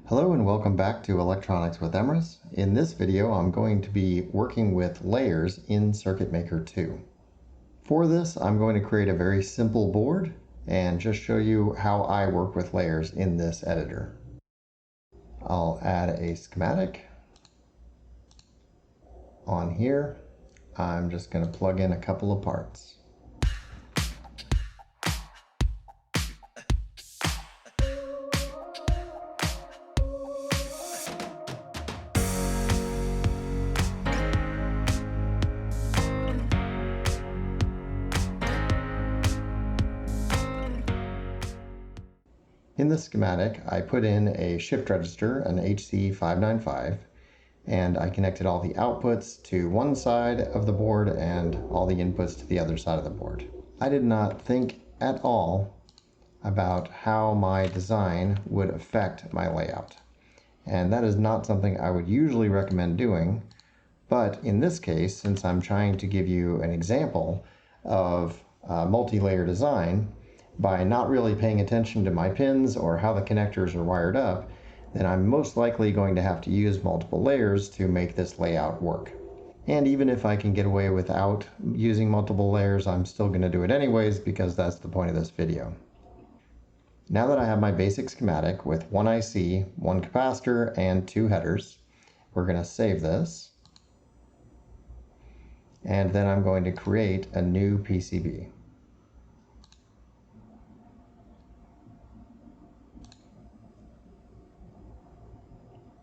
Hello and welcome back to Electronics with Emrys. In this video, I'm going to be working with layers in CircuitMaker 2. For this, I'm going to create a very simple board and just show you how I work with layers in this editor. I'll add a schematic on here. I'm just going to plug in a couple of parts. In the schematic, I put in a shift register, an HC595, and I connected all the outputs to one side of the board and all the inputs to the other side of the board. I did not think at all about how my design would affect my layout. And that is not something I would usually recommend doing, but in this case, since I'm trying to give you an example of multi-layer design, by not really paying attention to my pins or how the connectors are wired up, then I'm most likely going to have to use multiple layers to make this layout work. And even if I can get away without using multiple layers, I'm still going to do it anyways because that's the point of this video. Now that I have my basic schematic with one IC, one capacitor, and two headers, we're going to save this. And then I'm going to create a new PCB.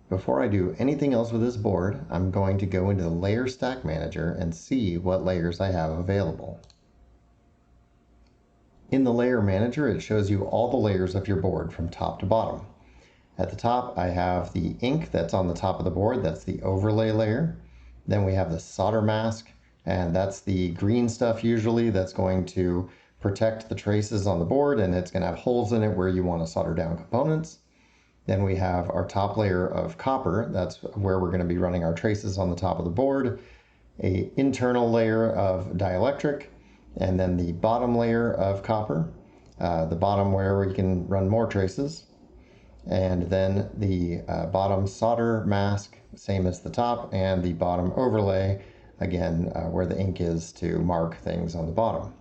Before I do anything else with this board, I'm going to go into the Layer Stack Manager and see what layers I have available. In the Layer Manager, it shows you all the layers of your board from top to bottom. At the top, I have the ink that's on the top of the board. That's the overlay layer. Then we have the solder mask, and that's the green stuff usually that's going to protect the traces on the board, and it's going to have holes in it where you want to solder down components. Then we have our top layer of copper. That's where we're going to be running our traces on the top of the board. An internal layer of dielectric, and then the bottom layer of copper. The bottom where we can run more traces. And then the bottom solder mask, same as the top, and the bottom overlay, again, where the ink is to mark things on the bottom.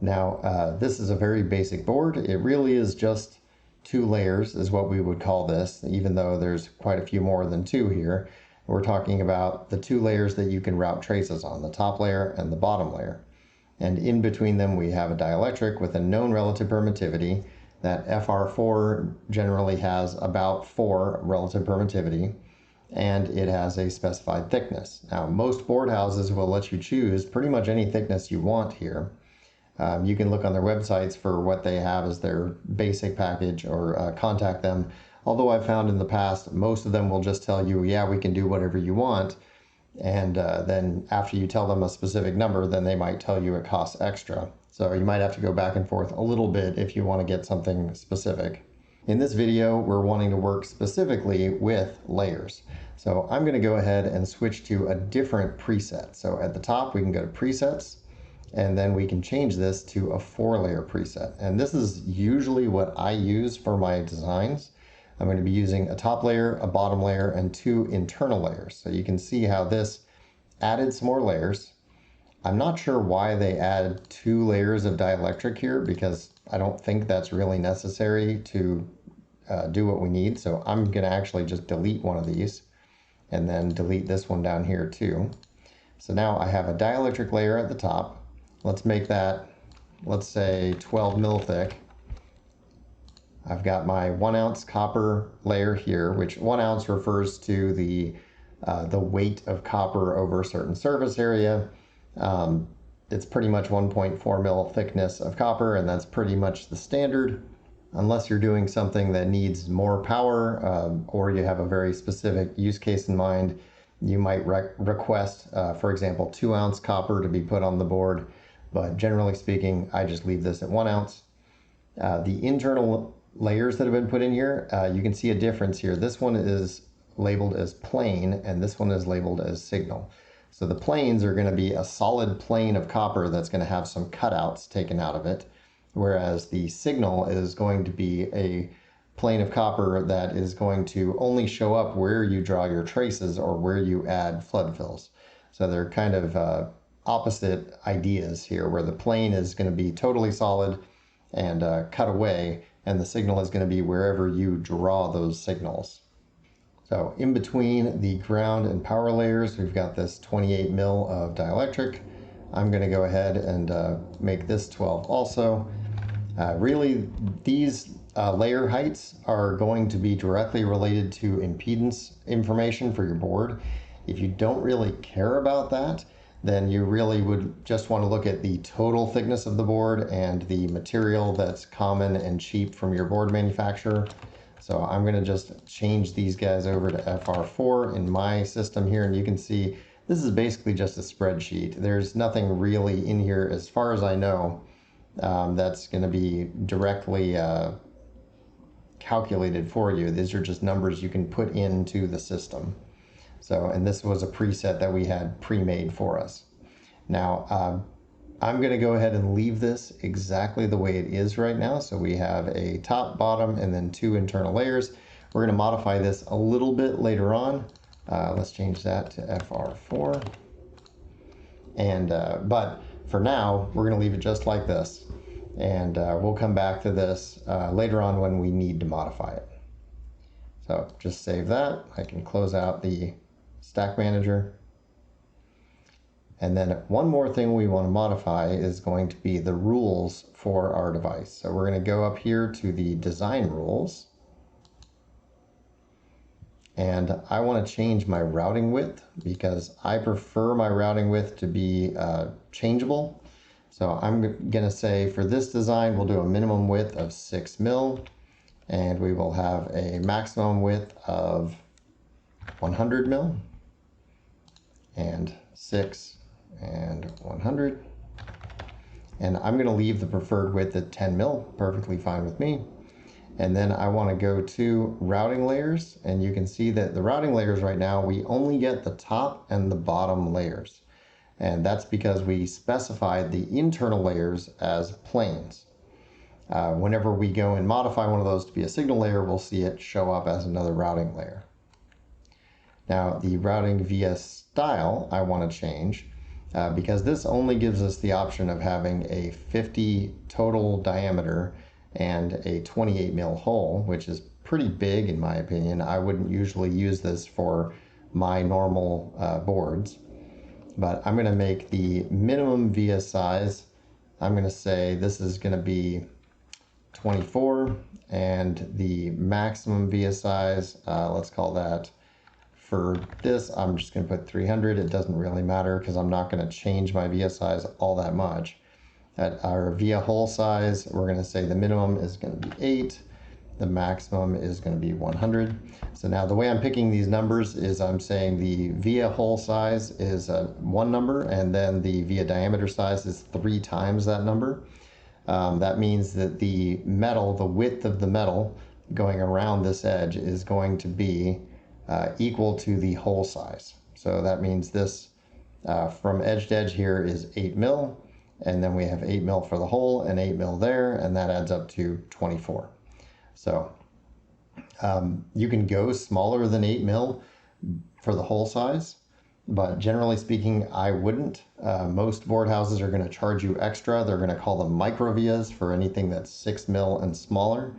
Now, this is a very basic board. It really is just two layers is what we would call this, even though there's quite a few more than two here. We're talking about the two layers that you can route traces on, the top layer and the bottom layer. And in between them, we have a dielectric with a known relative permittivity. That FR4 generally has about 4 relative permittivity, and it has a specified thickness. Now, most board houses will let you choose pretty much any thickness you want here. You can look on their websites for what they have as their basic package or contact them. Although I've found in the past, most of them will just tell you, yeah, we can do whatever you want. And then after you tell them a specific number, then they might tell you it costs extra. So you might have to go back and forth a little bit if you want to get something specific. In this video, we're wanting to work specifically with layers. So I'm going to go ahead and switch to a different preset. So at the top, we can go to presets. And then we can change this to a 4-layer preset. And this is usually what I use for my designs. I'm going to be using a top layer, a bottom layer, and 2 internal layers. So you can see how this added some more layers. I'm not sure why they add 2 layers of dielectric here, because I don't think that's really necessary to do what we need. So I'm going to actually just delete one of these and then delete this one down here too. So now I have a dielectric layer at the top. Let's make that, let's say 12 mil thick. I've got my 1 ounce copper layer here, which 1 ounce refers to the weight of copper over a certain surface area. It's pretty much 1.4 mil thickness of copper, and that's pretty much the standard, unless you're doing something that needs more power or you have a very specific use case in mind. You might request, for example, 2 ounce copper to be put on the board. But generally speaking, I just leave this at 1 ounce. The internal layers that have been put in here, you can see a difference here. This one is labeled as plane, and this one is labeled as signal. So the planes are going to be a solid plane of copper that's going to have some cutouts taken out of it, whereas the signal is going to be a plane of copper that is going to only show up where you draw your traces or where you add flood fills. So they're kind of opposite ideas here, where the plane is going to be totally solid and cut away, and the signal is going to be wherever you draw those signals. So in between the ground and power layers, we've got this 28 mil of dielectric. I'm going to go ahead and make this 12 also. Really, these layer heights are going to be directly related to impedance information for your board. If you don't really care about that, then you really would just want to look at the total thickness of the board and the material that's common and cheap from your board manufacturer. So I'm going to just change these guys over to FR4 in my system here, and you can see this is basically just a spreadsheet. There's nothing really in here, as far as I know, that's going to be directly calculated for you. These are just numbers you can put into the system. So, and this was a preset that we had pre-made for us. Now, I'm going to go ahead and leave this exactly the way it is right now. So we have a top, bottom, and then 2 internal layers. We're going to modify this a little bit later on. Let's change that to FR4. And but for now, we're going to leave it just like this. And we'll come back to this later on when we need to modify it. So just save that. I can close out the Stack Manager. And then one more thing we want to modify is going to be the rules for our device. So we're going to go up here to the design rules. And I want to change my routing width because I prefer my routing width to be changeable. So I'm going to say for this design, we'll do a minimum width of 6 mil, and we will have a maximum width of 100 mil, and 6 and 100. And I'm going to leave the preferred width at 10 mil, perfectly fine with me. And then I want to go to routing layers, and you can see that the routing layers right now, we only get the top and the bottom layers. And that's because we specified the internal layers as planes. Whenever we go and modify one of those to be a signal layer, we'll see it show up as another routing layer. Now, the routing via style I want to change because this only gives us the option of having a 50 total diameter and a 28 mil hole, which is pretty big in my opinion. I wouldn't usually use this for my normal boards, but I'm going to make the minimum via size. I'm going to say this is going to be 24, and the maximum via size, let's call that, for this, I'm just going to put 300. It doesn't really matter because I'm not going to change my via size all that much. At our via hole size, we're going to say the minimum is going to be 8. The maximum is going to be 100. So now the way I'm picking these numbers is I'm saying the via hole size is one number, and then the via diameter size is 3 times that number. That means that the metal, the width of the metal going around this edge is going to be equal to the hole size. So that means this from edge to edge here is 8 mil, and then we have 8 mil for the hole and 8 mil there, and that adds up to 24. So you can go smaller than 8 mil for the hole size, but generally speaking, I wouldn't. Most board houses are going to charge you extra. They're going to call them micro vias for anything that's 6 mil and smaller.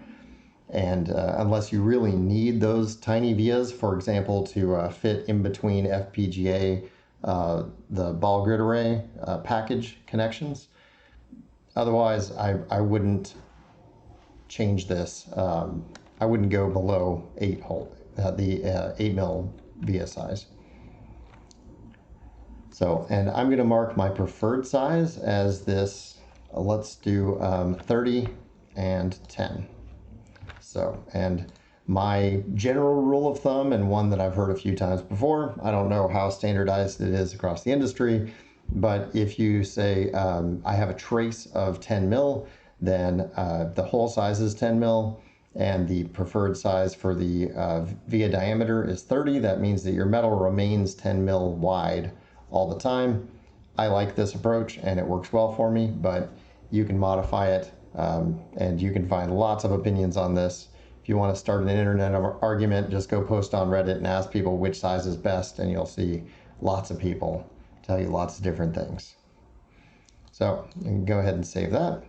And unless you really need those tiny vias, for example, to fit in between FPGA, the ball grid array package connections. Otherwise, I wouldn't change this. I wouldn't go below 8 mil via size. So, and I'm going to mark my preferred size as this. Let's do 30 and 10. So, and my general rule of thumb, and one that I've heard a few times before, I don't know how standardized it is across the industry, but if you say I have a trace of 10 mil, then the hole size is 10 mil, and the preferred size for the via diameter is 30. That means that your metal remains 10 mil wide all the time. I like this approach and it works well for me, but you can modify it, and you can find lots of opinions on this. If you want to start an internet argument, just go post on Reddit and ask people which size is best, and you'll see lots of people tell you lots of different things. So you can go ahead and save that.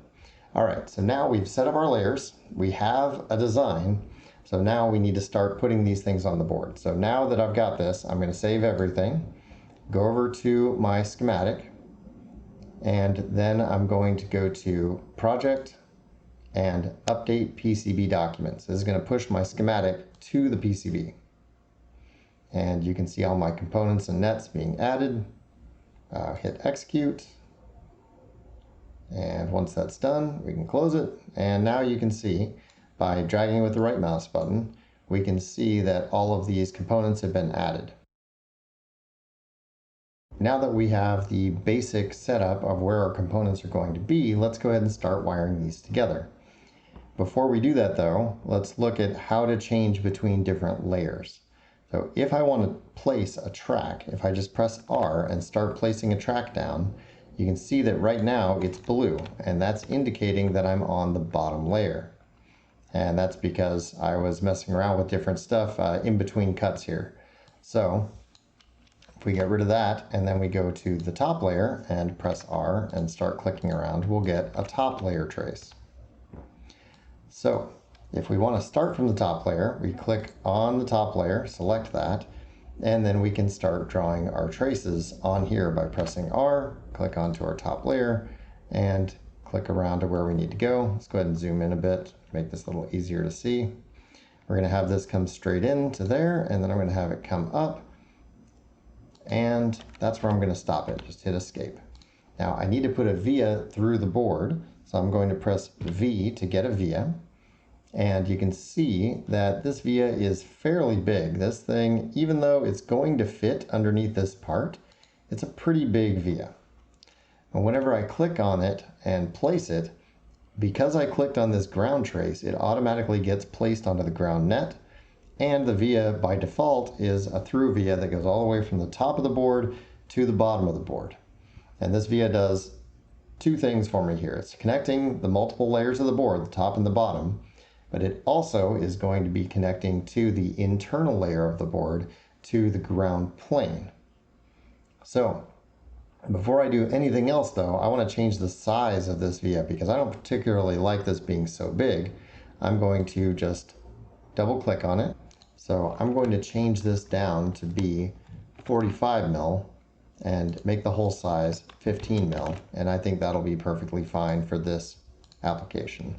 All right, so now we've set up our layers. We have a design. So now we need to start putting these things on the board. So now that I've got this, I'm going to save everything, go over to my schematic, and then I'm going to go to Project and Update PCB Documents. This is going to push my schematic to the PCB. And you can see all my components and nets being added. Hit Execute. And once that's done, we can close it. And now you can see, by dragging with the right mouse button, we can see that all of these components have been added. Now that we have the basic setup of where our components are going to be, let's go ahead and start wiring these together. Before we do that though, let's look at how to change between different layers. So if I want to place a track, if I just press R and start placing a track down, you can see that right now it's blue, and that's indicating that I'm on the bottom layer. And that's because I was messing around with different stuff in between cuts here. So if we get rid of that and then we go to the top layer and press R and start clicking around, we'll get a top layer trace. So if we want to start from the top layer, we click on the top layer, select that, and then we can start drawing our traces on here by pressing R, click onto our top layer, and click around to where we need to go. Let's go ahead and zoom in a bit to make this a little easier to see. We're going to have this come straight into there, and then I'm going to have it come up, and that's where I'm going to stop it. Just hit Escape. Now I need to put a via through the board, so I'm going to press V to get a via. And you can see that this via is fairly big. This thing, even though it's going to fit underneath this part, it's a pretty big via. And whenever I click on it and place it, because I clicked on this ground trace, it automatically gets placed onto the ground net. And the via by default is a through via that goes all the way from the top of the board to the bottom of the board. And this via does two things for me here. It's connecting the multiple layers of the board, the top and the bottom, but it also is going to be connecting to the internal layer of the board to the ground plane. So before I do anything else though, I want to change the size of this via because I don't particularly like this being so big. I'm going to just double click on it. So I'm going to change this down to be 45 mil and make the whole size 15 mil. And I think that'll be perfectly fine for this application.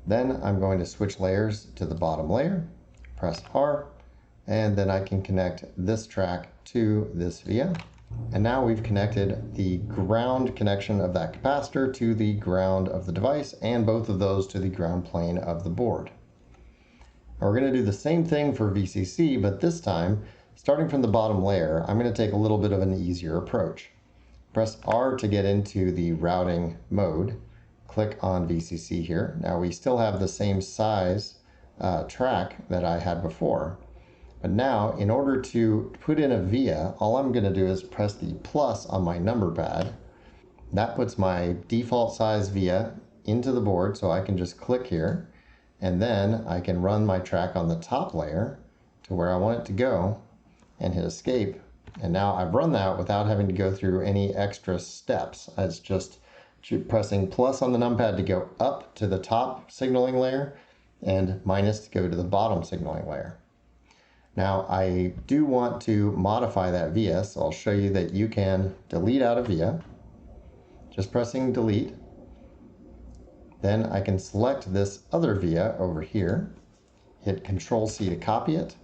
Then I'm going to switch layers to the bottom layer, press R, and then I can connect this track to this via. And now we've connected the ground connection of that capacitor to the ground of the device, and both of those to the ground plane of the board. Now we're going to do the same thing for VCC, but this time, starting from the bottom layer, I'm going to take a little bit of an easier approach. Press R to get into the routing mode. Click on VCC here. Now we still have the same size track that I had before. But now, in order to put in a via, all I'm going to do is press the plus on my number pad. That puts my default size via into the board, so I can just click here, and then I can run my track on the top layer to where I want it to go, and hit Escape. And now I've run that without having to go through any extra steps. It's just pressing plus on the numpad to go up to the top signaling layer and minus to go to the bottom signaling layer. Now I do want to modify that via, so I'll show you that you can delete out a via, just pressing delete. Then I can select this other via over here, hit Control C to copy it.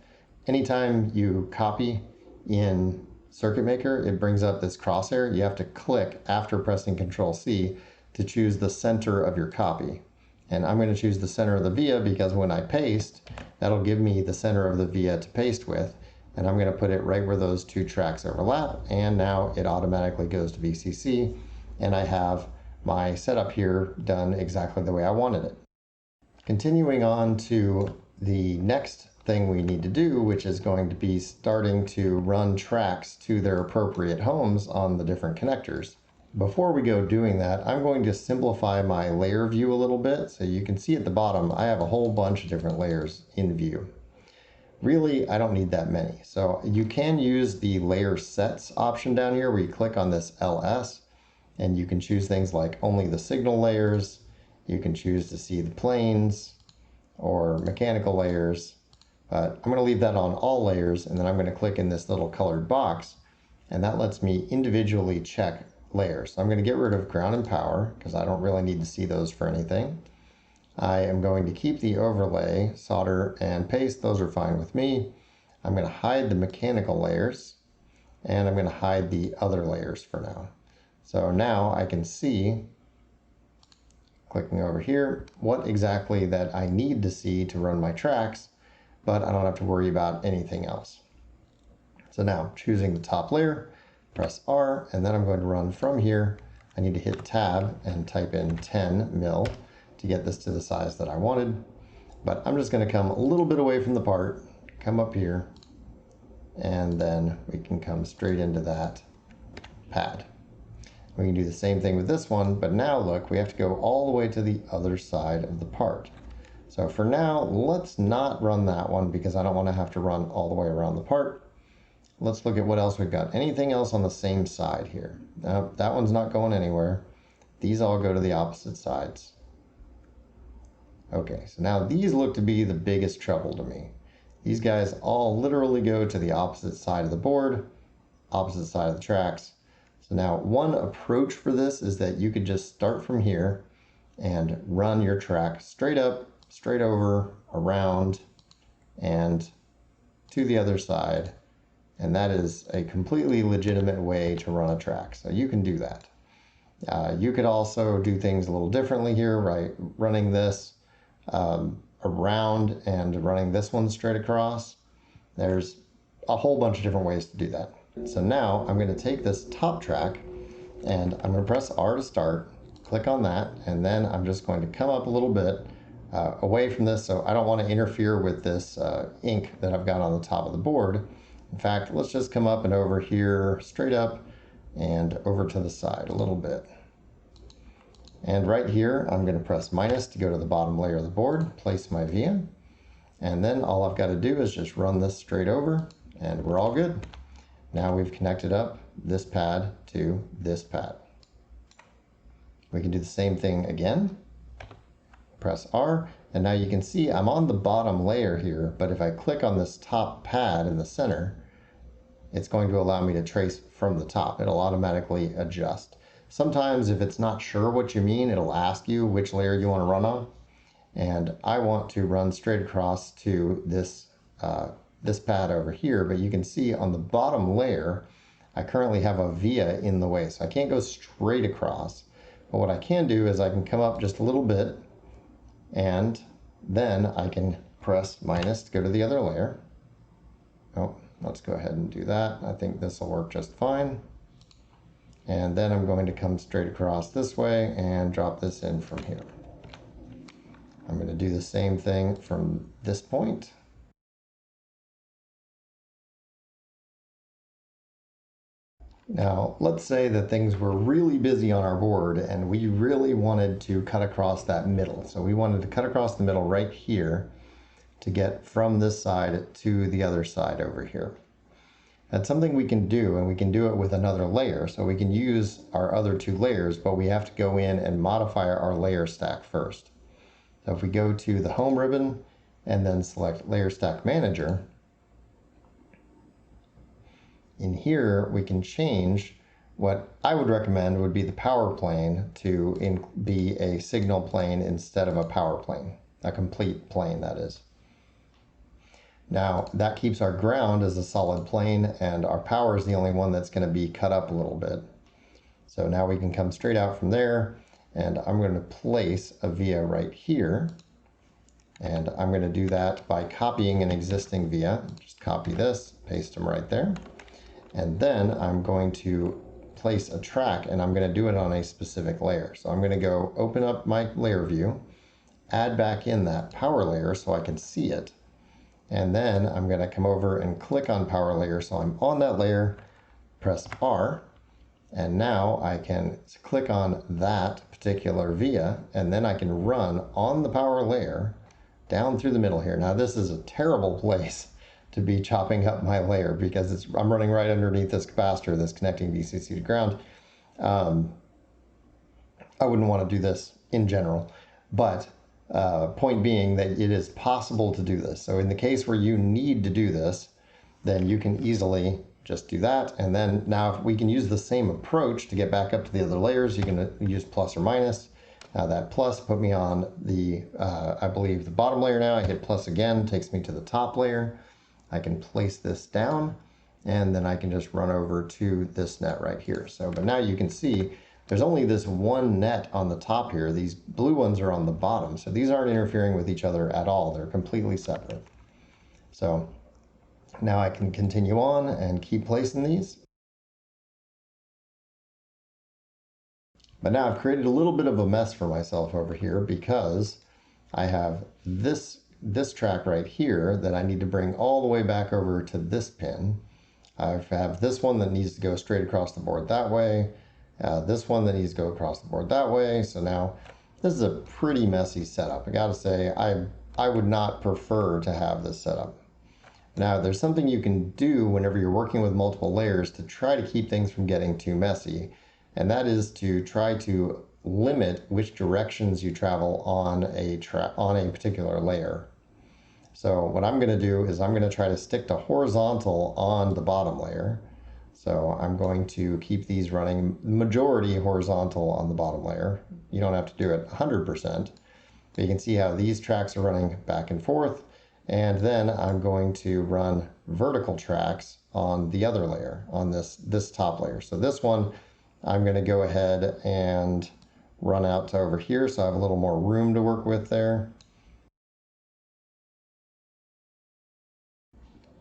Anytime you copy in CircuitMaker, it brings up this crosshair. You have to click after pressing Control C to choose the center of your copy. And I'm going to choose the center of the via because when I paste, that'll give me the center of the via to paste with. And I'm going to put it right where those two tracks overlap. And now it automatically goes to VCC. And I have my setup here done exactly the way I wanted it. Continuing on to the next thing we need to do, which is going to be starting to run tracks to their appropriate homes on the different connectors. Before we go doing that, I'm going to simplify my layer view a little bit. So you can see at the bottom, I have a whole bunch of different layers in view. Really, I don't need that many. So you can use the layer sets option down here where you click on this LS and you can choose things like only the signal layers. You can choose to see the planes or mechanical layers. But I'm going to leave that on all layers, and then I'm going to click in this little colored box, and that lets me individually check layers. So I'm going to get rid of ground and power because I don't really need to see those for anything. I am going to keep the overlay, solder, and paste. Those are fine with me. I'm going to hide the mechanical layers, and I'm going to hide the other layers for now. So now I can see, clicking over here, what exactly that I need to see to run my tracks, but I don't have to worry about anything else. So now choosing the top layer, press R, and then I'm going to run from here. I need to hit tab and type in 10 mil to get this to the size that I wanted. But I'm just going to come a little bit away from the part, come up here, and then we can come straight into that pad. We can do the same thing with this one, but now look, we have to go all the way to the other side of the part. So for now, let's not run that one because I don't want to have to run all the way around the part. Let's look at what else we've got. Anything else on the same side here? Now, that one's not going anywhere. These all go to the opposite sides. Okay, so now these look to be the biggest trouble to me. These guys all literally go to the opposite side of the board, opposite side of the tracks. So now one approach for this is that you could just start from here and run your track straight up, straight over, around, and to the other side. And that is a completely legitimate way to run a track. So you can do that. You could also do things a little differently here, right? Running this around and running this one straight across. There's a whole bunch of different ways to do that. So now I'm going to take this top track and I'm going to press R to start, click on that, and then I'm just going to come up a little bit away from this. So I don't want to interfere with this ink that I've got on the top of the board. In fact, let's just come up and over here, straight up and over to the side a little bit. And right here, I'm going to press minus to go to the bottom layer of the board, place my via, and then all I've got to do is just run this straight over, and we're all good. Now we've connected up this pad to this pad. We can do the same thing again. Press R, and now you can see I'm on the bottom layer here, but if I click on this top pad in the center, it's going to allow me to trace from the top. It'll automatically adjust. Sometimes if it's not sure what you mean, it'll ask you which layer you want to run on. And I want to run straight across to this, this pad over here, but you can see on the bottom layer, I currently have a via in the way, so I can't go straight across. But what I can do is I can come up just a little bit, and then I can press minus to go to the other layer. Oh, let's go ahead and do that. I think this will work just fine. And then I'm going to come straight across this way and drop this in from here. I'm going to do the same thing from this point. Now, let's say that things were really busy on our board and we really wanted to cut across that middle. So we wanted to cut across the middle right here to get from this side to the other side over here. That's something we can do, and we can do it with another layer. So we can use our other two layers, but we have to go in and modify our layer stack first. So if we go to the home ribbon and then select Layer Stack Manager, in here we can change what I would recommend would be the power plane to be a signal plane instead of a power plane, a complete plane that is. Now that keeps our ground as a solid plane, and our power is the only one that's going to be cut up a little bit. So now we can come straight out from there, and I'm going to place a via right here, and I'm going to do that by copying an existing via. Just copy this, paste them right there, and then I'm going to place a track, and I'm going to do it on a specific layer. So I'm going to go open up my layer view, add back in that power layer so I can see it. And then I'm going to come over and click on power layer. So I'm on that layer, press R, And now I can click on that particular via, and then I can run on the power layer down through the middle here. Now this is a terrible place to be chopping up my layer because I'm running right underneath this capacitor that's connecting VCC to ground. I wouldn't want to do this in general, but point being that it is possible to do this. So in the case where you need to do this, then you can easily just do that. And then now if we can use the same approach to get back up to the other layers. You can use plus or minus. Now that plus put me on the, I believe the bottom layer now. I hit plus again, takes me to the top layer. I can place this down and then I can just run over to this net right here. So, but now you can see there's only this one net on the top here. These blue ones are on the bottom. So these aren't interfering with each other at all. They're completely separate. So now I can continue on and keep placing these. But now I've created a little bit of a mess for myself over here because I have this track right here that I need to bring all the way back over to this pin. I have this one that needs to go straight across the board that way. This one that needs to go across the board that way. So now this is a pretty messy setup. I gotta say, I would not prefer to have this setup. Now there's something you can do whenever you're working with multiple layers to try to keep things from getting too messy. And that is to try to limit which directions you travel on a particular layer. So what I'm going to do is I'm going to try to stick to horizontal on the bottom layer. So I'm going to keep these running majority horizontal on the bottom layer. You don't have to do it 100%, but you can see how these tracks are running back and forth. And then I'm going to run vertical tracks on the other layer, on this top layer. So this one, I'm going to go ahead and run out to over here so I have a little more room to work with there.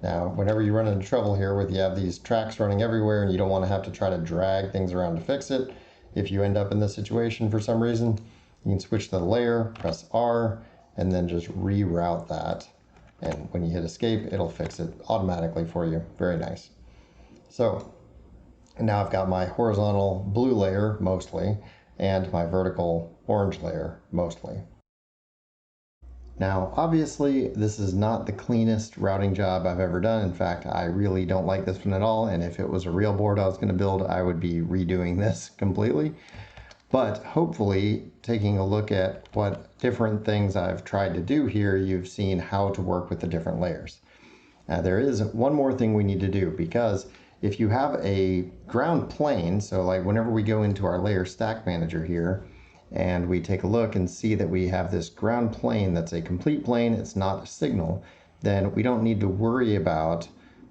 Now, whenever you run into trouble here with you have these tracks running everywhere and you don't want to have to try to drag things around to fix it, if you end up in this situation for some reason, you can switch to the layer, press R, and then just reroute that. And when you hit escape, it'll fix it automatically for you. Very nice. So now I've got my horizontal blue layer mostly, and my vertical orange layer mostly. Now, obviously, this is not the cleanest routing job I've ever done. In fact, I really don't like this one at all. And if it was a real board I was going to build, I would be redoing this completely. But hopefully, taking a look at what different things I've tried to do here, you've seen how to work with the different layers. Now, there is one more thing we need to do, because if you have a ground plane, so like whenever we go into our layer stack manager here, and we take a look and see that we have this ground plane that's a complete plane, it's not a signal, then we don't need to worry about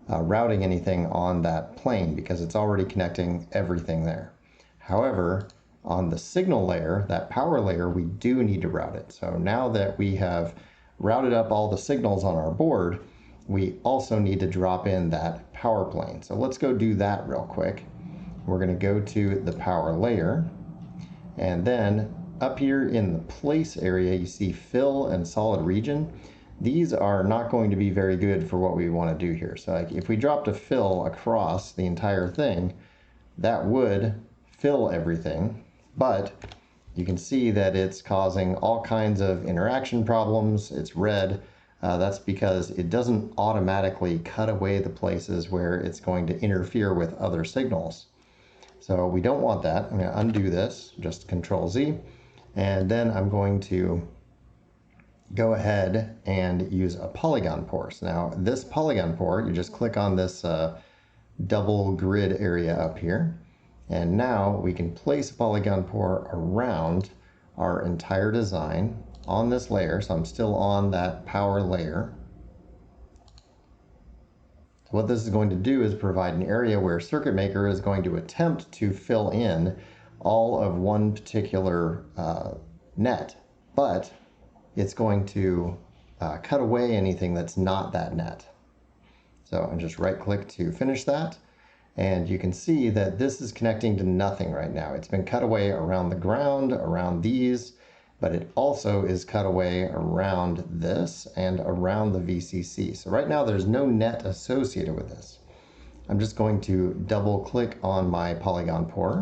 routing anything on that plane because it's already connecting everything there. However, on the signal layer, that power layer, we do need to route it. So now that we have routed up all the signals on our board, we also need to drop in that power plane. So let's go do that real quick. We're going to go to the power layer. And then up here in the place area, you see fill and solid region. These are not going to be very good for what we want to do here. So like if we dropped a fill across the entire thing, that would fill everything. But you can see that it's causing all kinds of interaction problems. It's red. That's because it doesn't automatically cut away the places where it's going to interfere with other signals. So we don't want that. I'm going to undo this, just Control Z, and then I'm going to go ahead and use a polygon pore. Now this polygon pore, you just click on this double grid area up here, and now we can place a polygon pore around our entire design on this layer. So I'm still on that power layer. What this is going to do is provide an area where CircuitMaker is going to attempt to fill in all of one particular net, but it's going to cut away anything that's not that net. So I'm just right click to finish that. And you can see that this is connecting to nothing right now. It's been cut away around the ground, around these, but it also is cut away around this and around the VCC. So right now there's no net associated with this. I'm just going to double click on my polygon pour,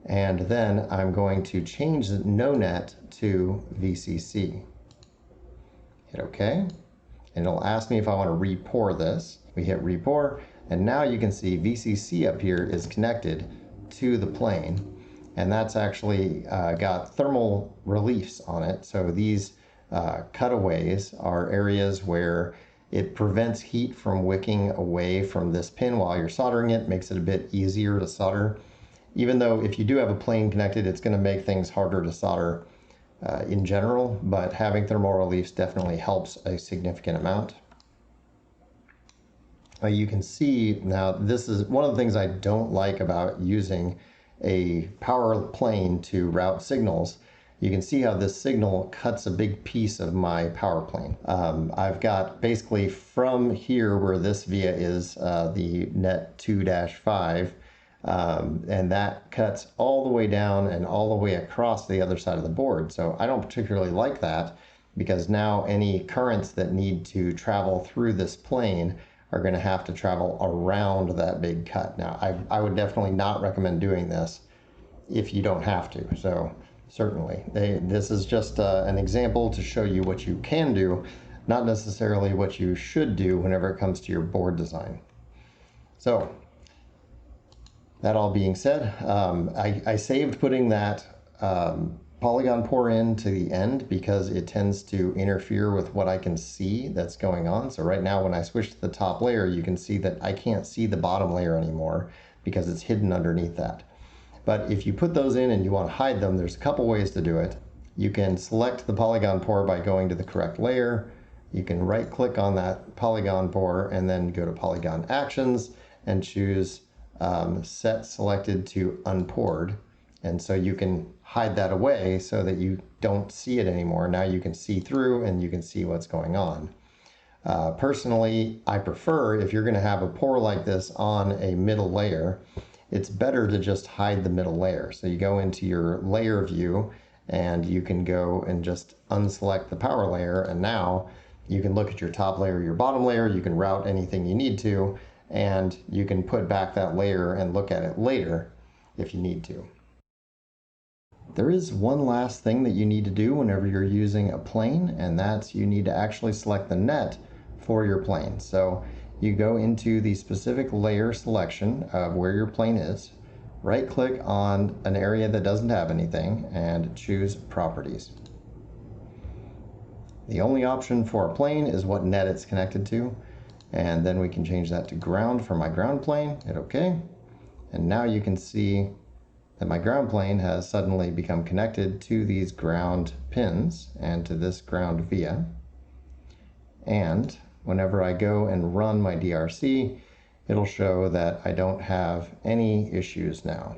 and then I'm going to change the no net to VCC. Hit OK, and it'll ask me if I want to re-pour this. We hit re-pour, and now you can see VCC up here is connected to the plane, and that's actually got thermal reliefs on it. So these cutaways are areas where it prevents heat from wicking away from this pin while you're soldering it, makes it a bit easier to solder. Even though if you do have a plane connected, it's going to make things harder to solder in general, but having thermal reliefs definitely helps a significant amount. You can see now, this is one of the things I don't like about using a power plane to route signals. You can see how this signal cuts a big piece of my power plane. I've got basically from here where this via is the net 2-5, and that cuts all the way down and all the way across the other side of the board. So I don't particularly like that, because now any currents that need to travel through this plane are going to have to travel around that big cut. Now, I would definitely not recommend doing this if you don't have to. So certainly, this is just an example to show you what you can do, not necessarily what you should do whenever it comes to your board design. So that all being said, I saved putting that polygon pour in to the end because it tends to interfere with what I can see that's going on. So right now when I switch to the top layer, you can see that I can't see the bottom layer anymore because it's hidden underneath that. But if you put those in and you want to hide them, there's a couple ways to do it. You can select the polygon pour by going to the correct layer. You can right click on that polygon pour and then go to polygon actions and choose set selected to unpoured. And so you can hide that away so that you don't see it anymore. Now you can see through and you can see what's going on. Personally, I prefer, if you're going to have a pour like this on a middle layer, it's better to just hide the middle layer. So you go into your layer view and you can go and just unselect the power layer, and now you can look at your top layer, your bottom layer, you can route anything you need to, and you can put back that layer and look at it later if you need to. There is one last thing that you need to do whenever you're using a plane, and that's you need to actually select the net for your plane. So you go into the specific layer selection of where your plane is, right click on an area that doesn't have anything, and choose properties. The only option for a plane is what net it's connected to, and then we can change that to ground for my ground plane. Hit OK, and now you can see that my ground plane has suddenly become connected to these ground pins and to this ground via. And whenever I go and run my DRC, it'll show that I don't have any issues now.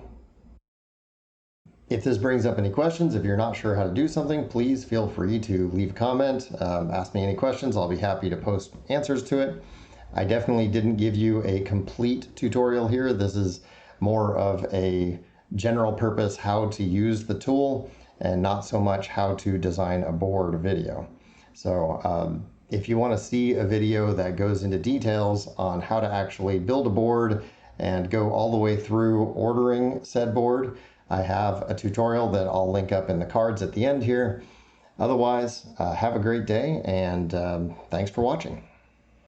If this brings up any questions, if you're not sure how to do something, please feel free to leave a comment, ask me any questions. I'll be happy to post answers to it. I definitely didn't give you a complete tutorial here. This is more of a general purpose how to use the tool and not so much how to design a board video. So if you want to see a video that goes into details on how to actually build a board and go all the way through ordering said board, I have a tutorial that I'll link up in the cards at the end here. Otherwise, have a great day, and thanks for watching.